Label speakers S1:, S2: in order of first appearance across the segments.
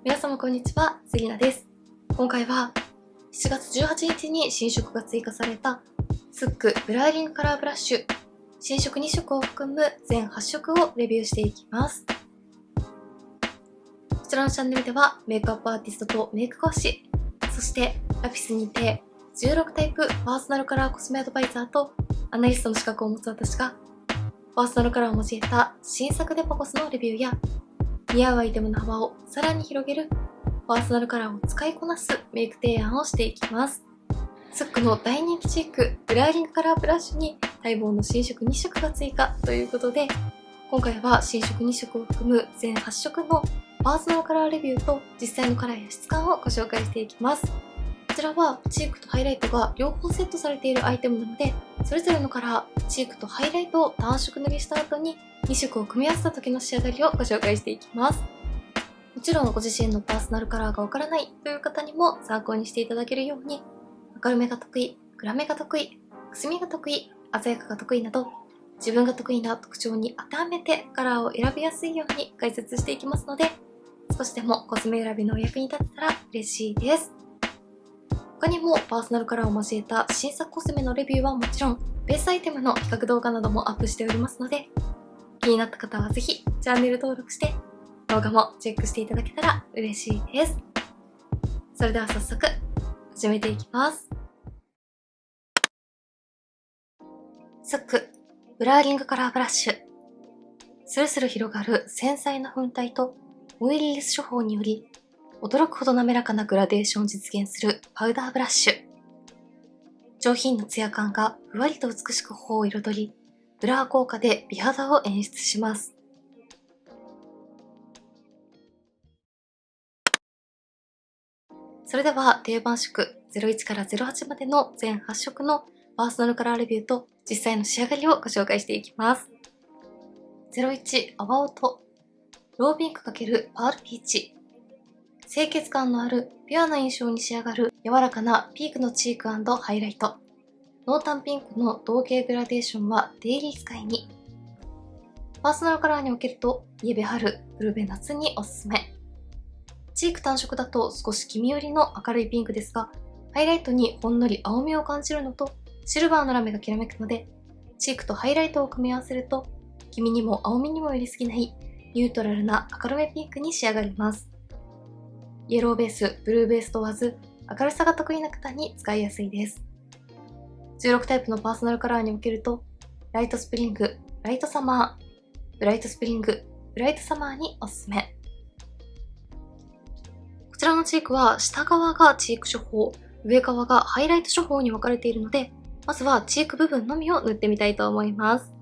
S1: 皆様こんにちは、杉菜です。今回は7月18日に新色が追加されたスックブライリングカラーブラッシュ新色2色を含む全8色をレビューしていきます。こちらのチャンネルではメイクアップアーティストとメイク講師、そしてラピスにて16タイプパーソナルカラーコスメアドバイザーとアナリストの資格を持つ私がパーソナルカラーを交えた新作デパコスのレビューや似合うアイテムの幅をさらに広げるパーソナルカラーを使いこなすメイク提案をしていきます。スックの大人気チークブライリングカラーブラッシュに待望の新色2色が追加ということで、今回は新色2色を含む全8色のパーソナルカラーレビューと実際のカラーや質感をご紹介していきます。こちらはチークとハイライトが両方セットされているアイテムなので、それぞれのカラー、チークとハイライトを単色塗りした後に2色を組み合わせた時の仕上がりをご紹介していきます。もちろんご自身のパーソナルカラーがわからないという方にも参考にしていただけるように、明るめが得意、暗めが得意、くすみが得意、鮮やかが得意など、自分が得意な特徴に当てはめてカラーを選びやすいように解説していきますので、少しでもコスメ選びのお役に立てたら嬉しいです。他にもパーソナルカラーを交えた新作コスメのレビューはもちろん、ベースアイテムの比較動画などもアップしておりますので、気になった方はぜひチャンネル登録して動画もチェックしていただけたら嬉しいです。それでは早速始めていきます。スックブライリングカラーブラッシュ、スルスル広がる繊細な粉体とオイリーレス処方により驚くほど滑らかなグラデーションを実現するパウダーブラッシュ。上品なツヤ感がふわりと美しく頬を彩り、ブラー効果で美肌を演出します。それでは定番色01から08までの全8色のパーソナルカラーレビューと実際の仕上がりをご紹介していきます。01泡音ローピンク×パールピーチ、清潔感のあるピュアな印象に仕上がる柔らかなピークのチーク&ハイライト。濃淡ピンクの同系グラデーションはデイリー使いに。パーソナルカラーにおけるとイエベ春、ウルベ夏におすすめ。チーク単色だと少し黄身寄りの明るいピンクですが、ハイライトにほんのり青みを感じるのとシルバーのラメがきらめくので、チークとハイライトを組み合わせると黄身にも青みにも寄りすぎないニュートラルな明るめピンクに仕上がります。イエローベース、ブルーベース問わず、明るさが得意な方に使いやすいです。16タイプのパーソナルカラーにおけると、ライトスプリング、ライトサマー、ブライトスプリング、ブライトサマーにおすすめ。こちらのチークは下側がチーク処方、上側がハイライト処方に分かれているので、まずはチーク部分のみを塗ってみたいと思います。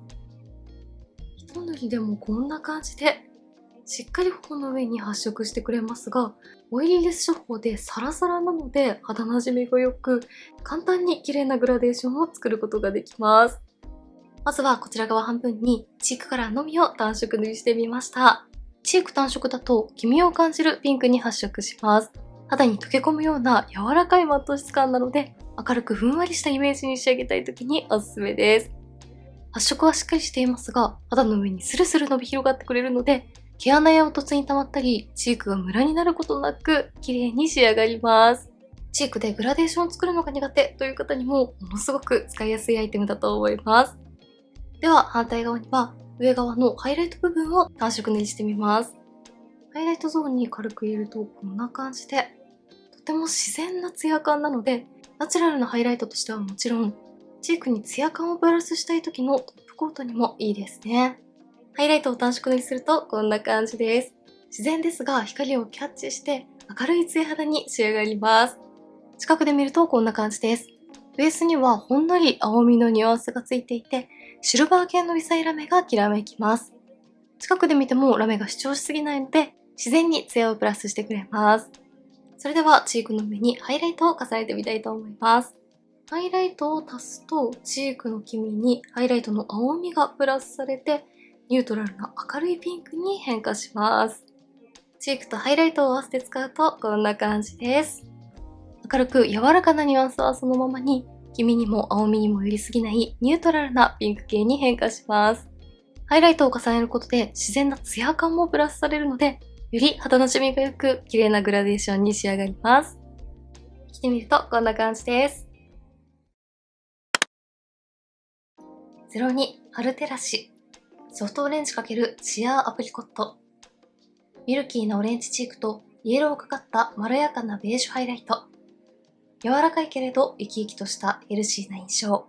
S1: 一塗りでもこんな感じで、しっかり頬の上に発色してくれますが、オイリーレス処方でサラサラなので肌なじみが良く、簡単に綺麗なグラデーションを作ることができます。まずはこちら側半分にチークカラーのみを単色塗りしてみました。チーク単色だと黄身を感じるピンクに発色します。肌に溶け込むような柔らかいマット質感なので、明るくふんわりしたイメージに仕上げたい時におすすめです。発色はしっかりしていますが、肌の上にスルスル伸び広がってくれるので、毛穴や凹凸に溜まったり、チークがムラになることなく、綺麗に仕上がります。チークでグラデーションを作るのが苦手という方にも、ものすごく使いやすいアイテムだと思います。では、反対側には、上側のハイライト部分を単色塗りしてみます。ハイライトゾーンに軽く入れると、こんな感じで、とても自然なツヤ感なので、ナチュラルなハイライトとしてはもちろん、チークにツヤ感をプラスしたい時のトップコートにもいいですね。ハイライトを単色塗りするとこんな感じです。自然ですが光をキャッチして明るいツヤ肌に仕上がります。近くで見るとこんな感じです。ベースにはほんのり青みのニュアンスがついていて、シルバー系の微細ラメがきらめきます。近くで見てもラメが主張しすぎないので、自然にツヤをプラスしてくれます。それではチークの上にハイライトを重ねてみたいと思います。ハイライトを足すとチークの黄身にハイライトの青みがプラスされて、ニュートラルな明るいピンクに変化します。チークとハイライトを合わせて使うとこんな感じです。明るく柔らかなニュアンスはそのままに、黄身にも青みにも寄りすぎないニュートラルなピンク系に変化します。ハイライトを重ねることで自然なツヤ感もプラスされるので、より肌なじみが良く、綺麗なグラデーションに仕上がります。着てみるとこんな感じです。02春照らしソフトオレンジ×シアーアプリコット。ミルキーなオレンジチークとイエローがかったまろやかなベージュハイライト。柔らかいけれど生き生きとしたヘルシーな印象。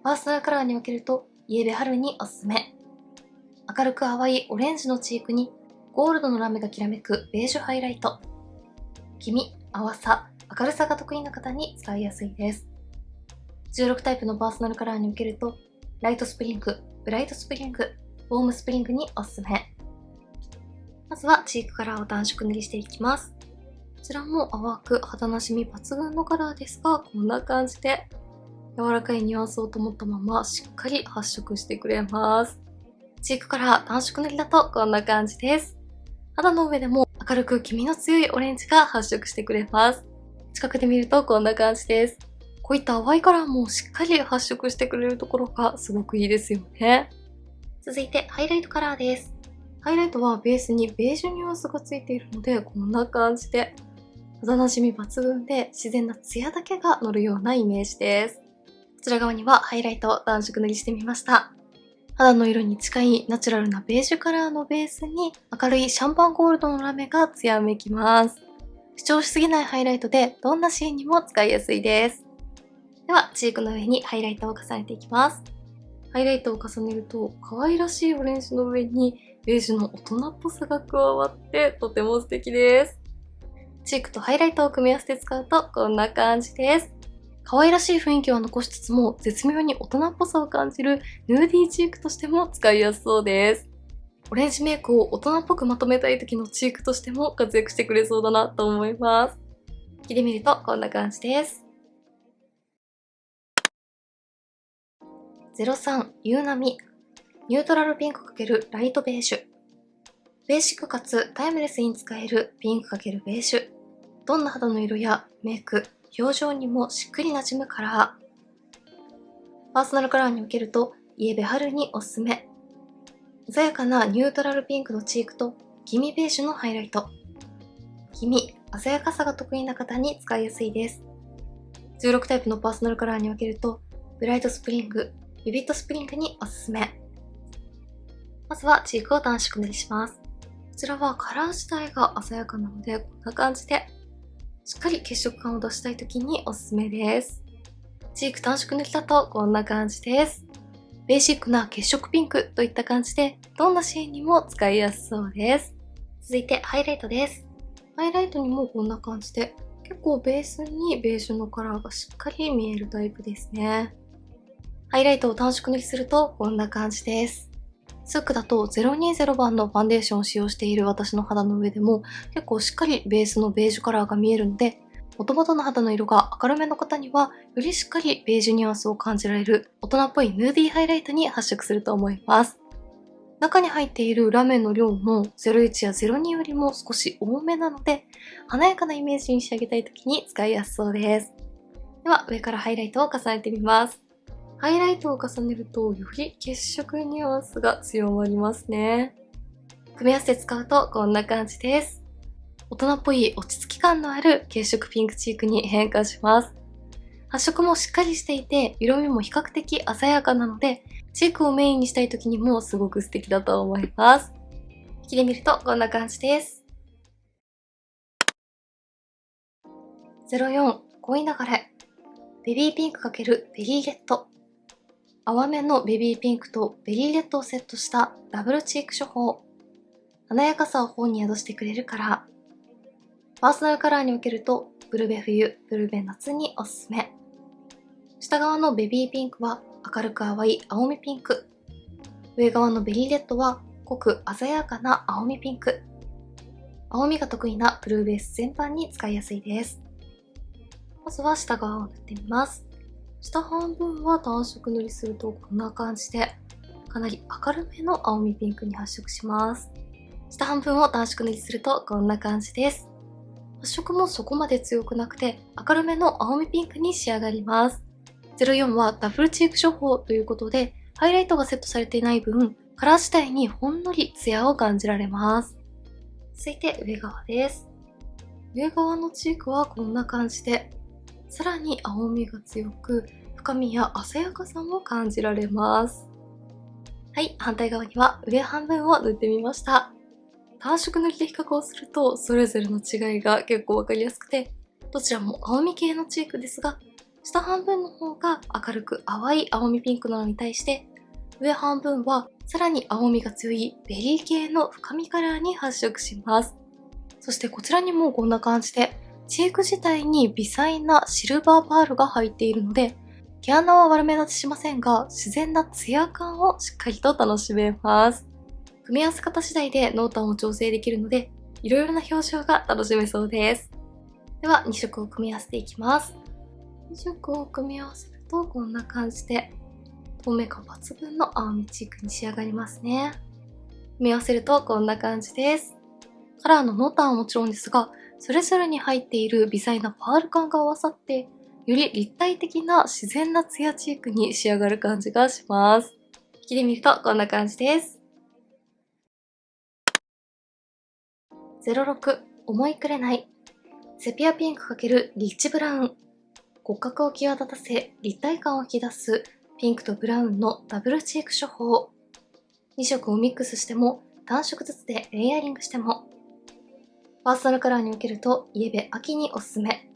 S1: パーソナルカラーに分けるとイエベ春におすすめ。明るく淡いオレンジのチークにゴールドのラメがきらめくベージュハイライト。黄身、淡さ、明るさが得意な方に使いやすいです。16タイプのパーソナルカラーに分けるとライトスプリング、ブライトスプリング、ウォームスプリングにおすすめ。まずはチークカラーを暖色塗りしていきます。こちらも淡く肌なじみ抜群のカラーですが、こんな感じで柔らかいニュアンスを保ったまましっかり発色してくれます。チークカラー暖色塗りだとこんな感じです。肌の上でも明るく黄身の強いオレンジが発色してくれます。近くで見るとこんな感じです。こういった淡いカラーもしっかり発色してくれるところがすごくいいですよね。続いてハイライトカラーです。ハイライトはベースにベージュニュアンスがついているので、こんな感じで肌なじみ抜群で自然なツヤだけが乗るようなイメージです。こちら側にはハイライトを暖色塗りしてみました。肌の色に近いナチュラルなベージュカラーのベースに明るいシャンパンゴールドのラメがツヤめきます。主張しすぎないハイライトでどんなシーンにも使いやすいです。ではチークの上にハイライトを重ねていきます。ハイライトを重ねると可愛らしいオレンジの上にベージュの大人っぽさが加わってとても素敵です。チークとハイライトを組み合わせて使うとこんな感じです。可愛らしい雰囲気は残しつつも絶妙に大人っぽさを感じるヌーディーチークとしても使いやすそうです。オレンジメイクを大人っぽくまとめたい時のチークとしても活躍してくれそうだなと思います。着てみるとこんな感じです。03夕波ニュートラルピンク×ライトベージュ。ベーシックかつタイムレスに使えるピンク×ベージュ。どんな肌の色やメイク、表情にもしっくり馴染むカラー。パーソナルカラーに分けるとイエベ春におすすめ。鮮やかなニュートラルピンクのチークと黄身ベージュのハイライト。黄身、鮮やかさが得意な方に使いやすいです。16タイプのパーソナルカラーに分けるとブライトスプリング、ビビットスプリングにおすすめ。まずはチークを暖色塗りします。こちらはカラー自体が鮮やかなので、こんな感じでしっかり血色感を出したい時におすすめです。チーク暖色塗りだとこんな感じです。ベーシックな血色ピンクといった感じで、どんなシーンにも使いやすそうです。続いてハイライトです。ハイライトにもこんな感じで、結構ベースにベージュのカラーがしっかり見えるタイプですね。ハイライトを暖色塗りするとこんな感じです。スックだと020番のファンデーションを使用している私の肌の上でも結構しっかりベースのベージュカラーが見えるので、元々の肌の色が明るめの方にはよりしっかりベージュニュアンスを感じられる大人っぽいヌーディーハイライトに発色すると思います。中に入っているラメの量も01や02よりも少し多めなので、華やかなイメージに仕上げたい時に使いやすそうです。では上からハイライトを重ねてみます。ハイライトを重ねるとより血色ニュアンスが強まりますね。組み合わせて使うとこんな感じです。大人っぽい落ち着き感のある血色ピンクチークに変化します。発色もしっかりしていて色味も比較的鮮やかなので、チークをメインにしたい時にもすごく素敵だと思います。着てみるとこんな感じです。04恋流れベビーピンク×ベリーレッド。淡めのベビーピンクとベリーレッドをセットしたダブルチーク処方。華やかさを頬に宿してくれるカラー。パーソナルカラーに分けるとブルベ冬、ブルベ夏におすすめ。下側のベビーピンクは明るく淡い青みピンク。上側のベリーレッドは濃く鮮やかな青みピンク。青みが得意なブルーベース全般に使いやすいです。まずは下側を塗ってみます。下半分は暖色塗りするとこんな感じで、かなり明るめの青みピンクに発色します。下半分を暖色塗りするとこんな感じです。発色もそこまで強くなくて明るめの青みピンクに仕上がります。04はダブルチーク処方ということで、ハイライトがセットされていない分、カラー自体にほんのりツヤを感じられます。続いて上側です。上側のチークはこんな感じで、さらに青みが強く、深みや鮮やかさも感じられます。はい、反対側には上半分を塗ってみました。単色塗りで比較をすると、それぞれの違いが結構わかりやすくて、どちらも青み系のチークですが、下半分の方が明るく淡い青みピンクなのに対して、上半分はさらに青みが強いベリー系の深みカラーに発色します。そしてこちらにもこんな感じで、チーク自体に微細なシルバーパールが入っているので、毛穴は悪目立ちしませんが、自然なツヤ感をしっかりと楽しめます。組み合わせ方次第で濃淡を調整できるので、いろいろな表情が楽しめそうです。では2色を組み合わせていきます。2色を組み合わせるとこんな感じで、透明感抜群の青みチークに仕上がりますね。組み合わせるとこんな感じです。カラーの濃淡はもちろんですが、それぞれに入っている微細なパール感が合わさって、より立体的な自然なツヤチークに仕上がる感じがします。引きで見るとこんな感じです。06思いくれない。セピアピンク×リッチブラウン。骨格を際立たせ立体感を引き出すピンクとブラウンのダブルチーク処方。2色をミックスしても単色ずつでレイヤリングしても。パーソナルカラーにおけるとイエベ秋におすすめ。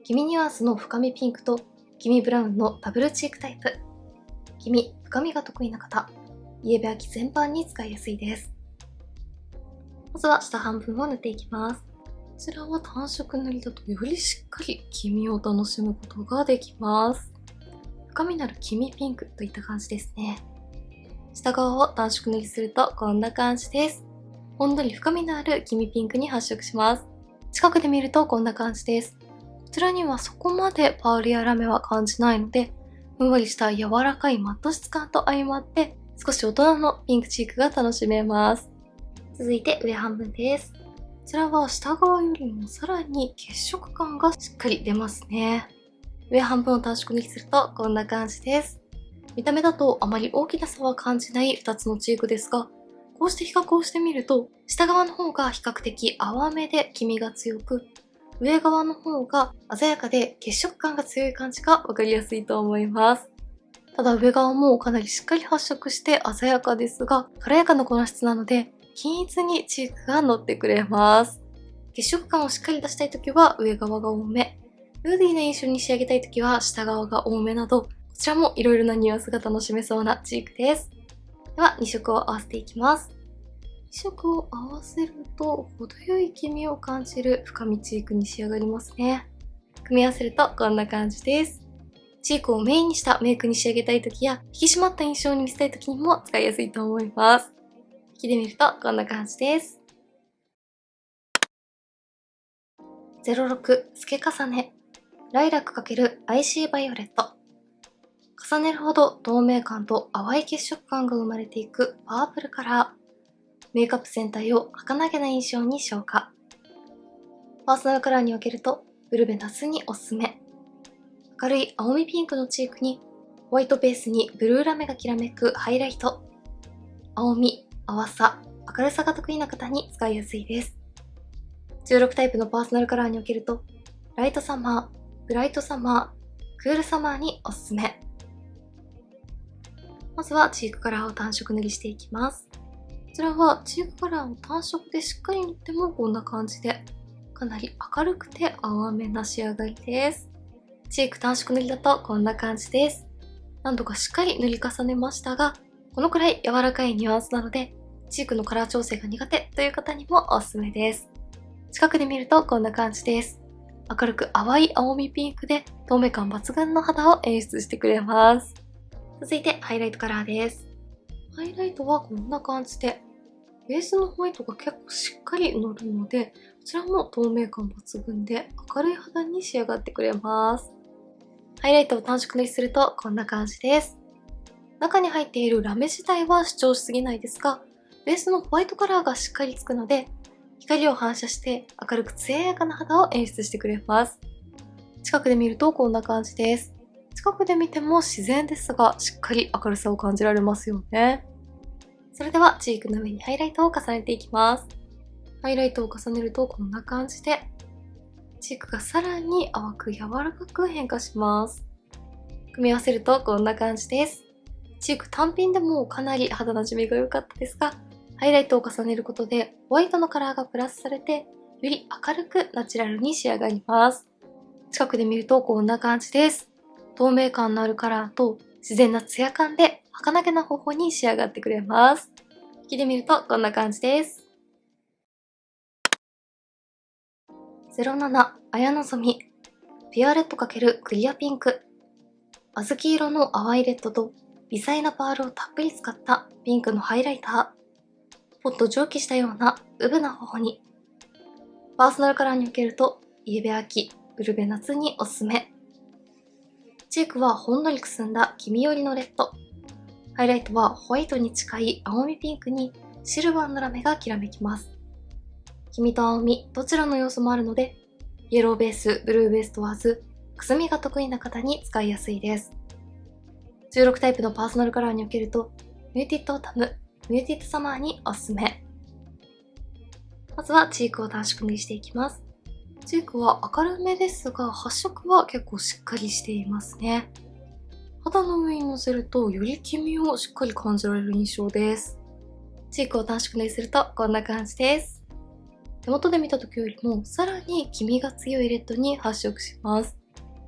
S1: 黄身ニュアンスの深みピンクと黄身ブラウンのダブルチークタイプ。黄身、深みが得意な方、イエベ秋全般に使いやすいです。まずは下半分を塗っていきます。こちらは単色塗りだとよりしっかり黄身を楽しむことができます。深みのある黄身ピンクといった感じですね。下側を単色塗りするとこんな感じです。ほんのり深みのある黄身ピンクに発色します。近くで見るとこんな感じです。こちらにはそこまでパールやラメは感じないので、ふんわりした柔らかいマット質感と相まって、少し大人のピンクチークが楽しめます。続いて上半分です。こちらは下側よりもさらに血色感がしっかり出ますね。上半分を単色にするとこんな感じです。見た目だとあまり大きな差は感じない2つのチークですが、こうして比較をしてみると、下側の方が比較的淡めで黄身が強く、上側の方が鮮やかで血色感が強い感じがわかりやすいと思います。ただ上側もかなりしっかり発色して鮮やかですが、軽やかな粉質なので、均一にチークが乗ってくれます。血色感をしっかり出したいときは上側が多め、ムーディーな印象に仕上げたいときは下側が多めなど、こちらも色々なニュアンスが楽しめそうなチークです。では2色を合わせていきます。2色を合わせると程よい黄身を感じる深みチークに仕上がりますね。組み合わせるとこんな感じです。チークをメインにしたメイクに仕上げたいときや引き締まった印象に見せたいときにも使いやすいと思います。引きで見るとこんな感じです。06透け重ね。ライラック×アイシーバイオレット。重ねるほど透明感と淡い血色感が生まれていくパープルカラー。メイクアップ全体を儚げな印象に昇華。パーソナルカラーに分けるとブルベ夏におすすめ。明るい青みピンクのチークにホワイトベースにブルーラメがきらめくハイライト。青み、淡さ、明るさが得意な方に使いやすいです。16タイプのパーソナルカラーに分けるとライトサマー、ブライトサマー、クールサマーにおすすめ。まずはチークカラーを単色塗りしていきます。こちらはチークカラーを単色でしっかり塗ってもこんな感じで、かなり明るくて淡めな仕上がりです。チーク単色塗りだとこんな感じです。何度かしっかり塗り重ねましたが、このくらい柔らかいニュアンスなので、チークのカラー調整が苦手という方にもおすすめです。近くで見るとこんな感じです。明るく淡い青みピンクで透明感抜群の肌を演出してくれます。続いてハイライトカラーです。ハイライトはこんな感じで、ベースのホワイトが結構しっかり乗るので、こちらも透明感抜群で明るい肌に仕上がってくれます。ハイライトを単色塗りするとこんな感じです。中に入っているラメ自体は主張しすぎないですが、ベースのホワイトカラーがしっかりつくので、光を反射して明るく艶やかな肌を演出してくれます。近くで見るとこんな感じです。近くで見ても自然ですが、しっかり明るさを感じられますよね。それではチークの上にハイライトを重ねていきます。ハイライトを重ねるとこんな感じで、チークがさらに淡く柔らかく変化します。組み合わせるとこんな感じです。チーク単品でもかなり肌なじみが良かったですが、ハイライトを重ねることでホワイトのカラーがプラスされて、より明るくナチュラルに仕上がります。近くで見るとこんな感じです。透明感のあるカラーと自然なツヤ感で儚げな頬に仕上がってくれます。引きで見るとこんな感じです。07綾望みピュアレッド×クリアピンク。小豆色の淡いレッドと微細なパールをたっぷり使ったピンクのハイライター。ポッと蒸気したようなウブな頬に。パーソナルカラーに分けるとイエベ秋、ウルベ夏におすすめ。チークはほんのりくすんだ黄身寄りのレッド。ハイライトはホワイトに近い青みピンクにシルバーのラメがきらめきます。黄身と青みどちらの要素もあるので、イエローベース、ブルーベース問わず、くすみが得意な方に使いやすいです。16タイプのパーソナルカラーに分けると、ミューティッドオータム、ミューティッドサマーにおすすめ。まずはチークを短縮にしていきます。チークは明るめですが、発色は結構しっかりしていますね。肌の上にのせるとより黄身をしっかり感じられる印象です。チークを短縮にするとこんな感じです。手元で見た時よりもさらに黄身が強いレッドに発色します。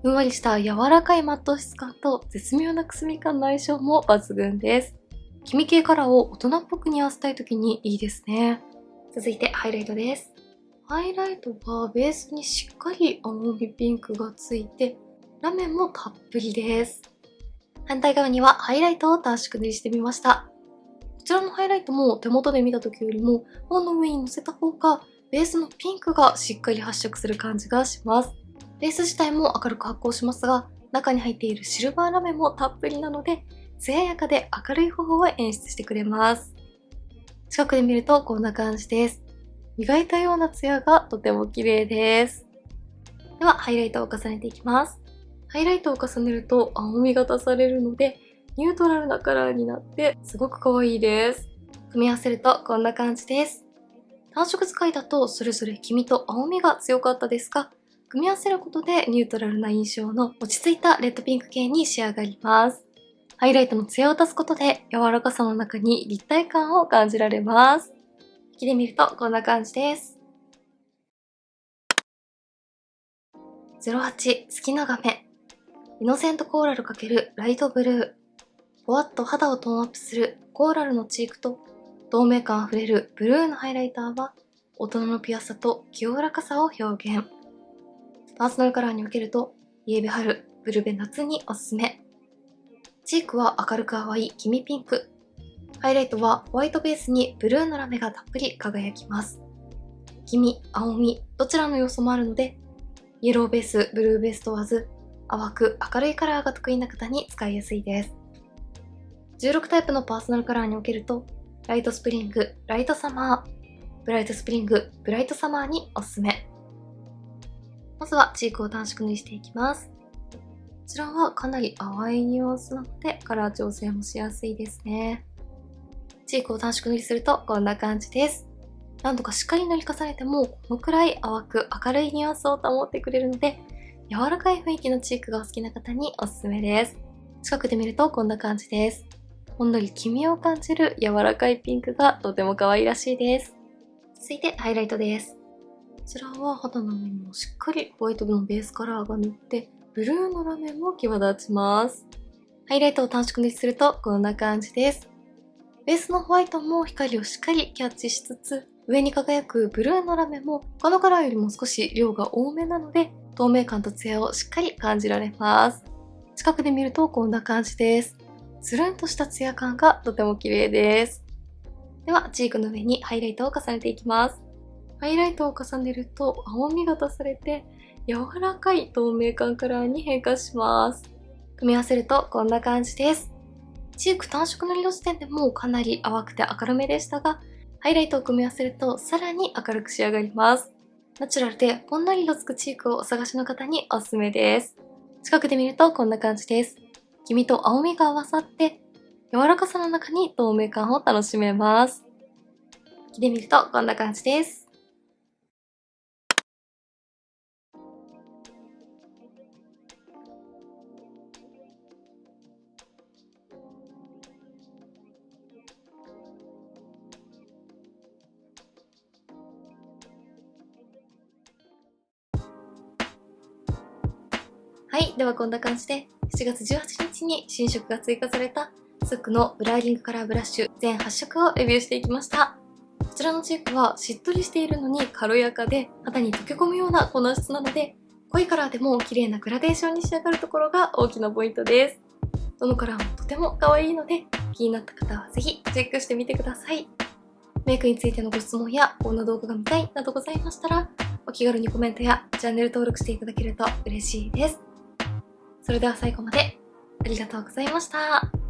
S1: ふんわりした柔らかいマット質感と絶妙なくすみ感の相性も抜群です。黄身系カラーを大人っぽく似合わせたい時にいいですね。続いてハイライトです。ハイライトはベースにしっかり青みピンクがついて、ラメもたっぷりです。反対側にはハイライトを短縮塗りしてみました。こちらのハイライトも手元で見た時よりも頬の上にのせた方がベースのピンクがしっかり発色する感じがします。ベース自体も明るく発光しますが、中に入っているシルバーラメもたっぷりなので、艶やかで明るい頬を演出してくれます。近くで見るとこんな感じです。磨いたようなツヤがとても綺麗です。では、ハイライトを重ねていきます。ハイライトを重ねると青みが足されるので、ニュートラルなカラーになってすごく可愛いです。組み合わせるとこんな感じです。単色使いだとそれぞれ黄身と青みが強かったですが、組み合わせることでニュートラルな印象の落ち着いたレッドピンク系に仕上がります。ハイライトのツヤを足すことで柔らかさの中に立体感を感じられます。引きで見るとこんな感じです。08好きな画面イノセントコーラル×ライトブルー。ぽわっと肌をトーンアップするコーラルのチークと透明感あふれるブルーのハイライターは大人のピュアさと清らかさを表現。パーソナルカラーに分けるとイエベ春、ブルベ夏におすすめ。チークは明るく淡い黄身ピンク。ハイライトはホワイトベースにブルーのラメがたっぷり輝きます。黄身、青み、どちらの要素もあるので、イエローベース、ブルーベース問わず、淡く明るいカラーが得意な方に使いやすいです。16タイプのパーソナルカラーに分けると、ライトスプリング、ライトサマー、ブライトスプリング、ブライトサマーにおすすめ。まずはチークを短縮にしていきます。こちらはかなり淡いニュアンスなので、カラー調整もしやすいですね。チークを短縮塗りするとこんな感じです。何度かしっかり塗り重ねても、このくらい淡く明るいニュアンスを保ってくれるので、柔らかい雰囲気のチークがお好きな方におすすめです。近くで見るとこんな感じです。ほんのり黄身を感じる柔らかいピンクがとても可愛らしいです。続いてハイライトです。こちらは肌の上にもしっかりホワイトのベースカラーが塗って、ブルーのラメも際立ちます。ハイライトを短縮にするとこんな感じです。ベースのホワイトも光をしっかりキャッチしつつ、上に輝くブルーのラメも他のカラーよりも少し量が多めなので、透明感とツヤをしっかり感じられます。近くで見るとこんな感じです。つるんとしたツヤ感がとても綺麗です。では、チークの上にハイライトを重ねていきます。ハイライトを重ねると青みが足されて、柔らかい透明感カラーに変化します。組み合わせるとこんな感じです。チーク単色塗りの時点でもかなり淡くて明るめでしたが、ハイライトを組み合わせるとさらに明るく仕上がります。ナチュラルでほんのり色づくチークをお探しの方におすすめです。近くで見るとこんな感じです。黄身と青みが合わさって、柔らかさの中に透明感を楽しめます。引きで見るとこんな感じです。い、ではこんな感じで、7月18日に新色が追加されたスックのブラーリングカラーブラッシュ全8色をレビューしていきました。こちらのチークはしっとりしているのに軽やかで、肌に溶け込むような粉質なので、濃いカラーでも綺麗なグラデーションに仕上がるところが大きなポイントです。どのカラーもとても可愛いので、気になった方はぜひチェックしてみてください。メイクについてのご質問やこんな動画が見たいなどございましたら、お気軽にコメントやチャンネル登録していただけると嬉しいです。それでは最後までありがとうございました。